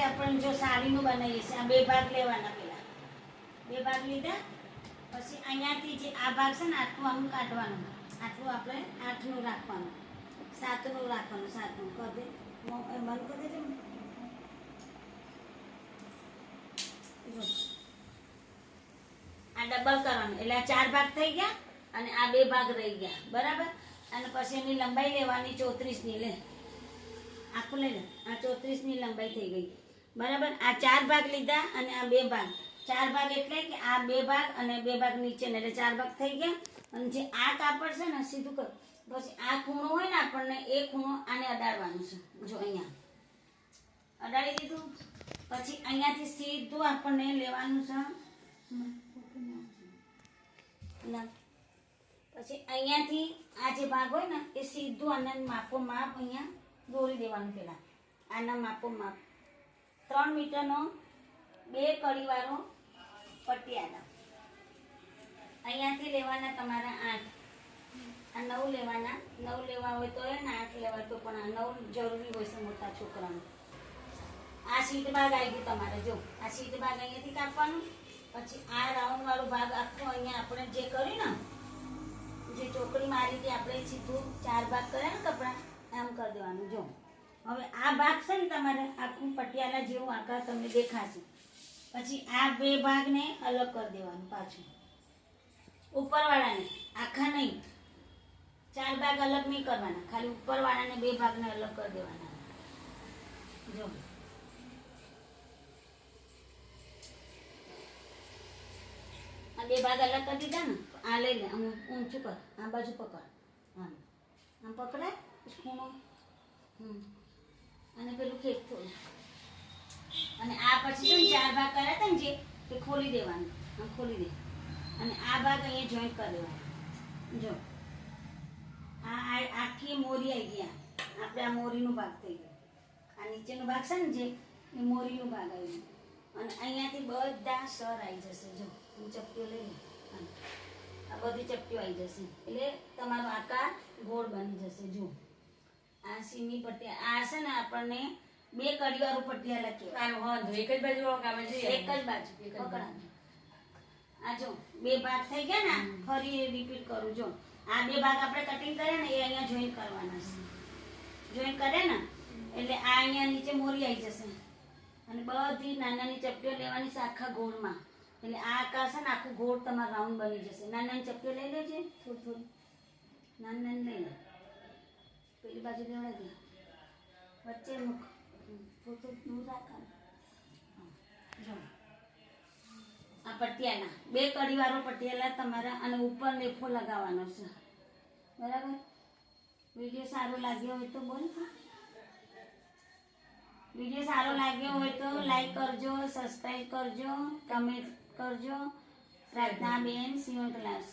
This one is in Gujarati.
આપણે જો સાડીનું બનાવીએ છીએ, આ બે ભાગ લેવાના. પેલા બે ભાગ લીધા પછી અહીંયાથી જે આ ભાગ છે ને આટલું આમ કાઢવાનું, આટલું આપણે 8નું રાખવાનું, 7નું રાખવાનું, 7નું કરી દે બંધ કરી દેજો. જો આ ડબલ કરવાનું એટલે આ 4 ભાગ થઈ ગયા અને આ 2 ભાગ રહી ગયા, બરાબર. અને પછી એની લંબાઈ લેવાની 34ની. લે આખું લઈ લે, આ 34ની લંબાઈ થઈ ગઈ, બરાબર. આ 4 ભાગ લીધા અને આ 2 ભાગ, 4 ભાગ એટલે કે આ 2 ભાગ અને 2 ભાગ નીચે એટલે 4 ભાગ થઈ ગયા. અને જે આ કાપડ છે ને સીધું કર, પછી આ ખૂણો હોય ને આપણને એ ખૂણો આને અડાડવાનું છે. જો અહીંયા અડાડી દીધું પછી અહીંયાથી સીધું આપણને લેવાનું છે. પછી અહીંયાથી આ જે ભાગ હોય ને એ સીધું આના માપો માપ અહીંયા દોરી દેવાનું. પેલા આના માપો માપ 3 મીટરનો 2 કડીવાળો પટિયાલા અહીંયાથી લેવાના તમારા 8, આ 9 લેવાના. 9 લેવા હોય તો ને 8 લેવા તો પણ આ 9 જરૂરી હોય છે મોટા છોકરાનું. આ સીટ ભાગ આવી ગયું તમારે. જો આ સીટ ભાગ અહીંયાથી કાપવાનું. પછી આ રાઉન્ડ વાળો ભાગ આખો અહીંયા આપણે જે કર્યું ને, જે ચોકડી મારી હતી આપણે સીધું 4 ભાગ કર્યા ને કપડા, આમ કરી દેવાનું. જો હવે આ ભાગ છે ને તમારે આખું પટિયાલા જેવું આકાર તમને દેખાશે. પછી આ 2 ભાગને અલગ કરી દેવાનું પાછું, ઉપરવાળાને આખા નહીં, 4 ભાગ અલગ નહીં કરવાના, ખાલી ઉપરવાળાને 2 ભાગને અલગ કરી દેવાના. જો આ 2 ભાગ અલગ કરી દીધા ને, આ લઈ લે, આમ ઊંચું કર, આ બાજુ પકડ, આમ આમ પકડાય ખૂણો, અને પેલું ખેંચ થોડું. અને આ પછી છે ને 4 ભાગ કર્યા હતા ને જે, તે ખોલી દેવાનું, આમ ખોલી દે. અને આ ભાગ અહીંયા જોઈન્ટ કરી દેવાનો. જો આ આખી મોરી આવી ગયા, આપણે આ મોરીનો ભાગ થઈ ગયો. આ નીચેનો ભાગ છે ને જે, એ મોરીનો ભાગ આવી ગયો. અને અહીંયાથી બધા સર આવી જશે. જો હું ચપટીઓ લઈ લઉં, આ બધી ચપટીઓ આવી જશે એટલે તમારો આકાર ગોળ બની જશે. જો આ સીમી પટિયા, આ છે ને આપણને 2 કડીવાળું પટિયાલા કહેવાય. એક જ બાજુ એક જ બાજુ પકડાનું. આ જો 2 ભાગ થઈ ગયા ને, ફરી રિપીટ કરું. જો આ 2 ભાગ આપણે કટિંગ કર્યા ને એ અહીંયા જોઈન્ટ કરવાના છે. જોઈન્ટ કરે ને એટલે આ અહીંયા નીચે મોરી આવી જશે. અને બધી નાની ચપટીઓ લેવાની છે આખા ગોળમાં. એટલે આ આકાર છે ને આખું ગોળ તમારો રાઉન્ડ બની જશે. નાની ચપટીઓ લઈ લેજે, થોડી થોડી નાની લઈ લે. પેલી બાજુ લેવડાવી દે, વચ્ચે મૂક, થોડું દૂર રાખવાનું. જો આ પટિયાલા 2 કડીવાળો પટિયાલા તમારા, અને ઉપર લેફો લગાવવાનો છે, બરાબર. વિડીયો સારો લાગ્યો હોય તો બોલ, વિડીયો સારો લાગ્યો હોય તો લાઈક કરજો, સબસ્ક્રાઈબ કરજો, કમેન્ટ કરજો. પ્રાર્થના બેન સીવણ ક્લાસ.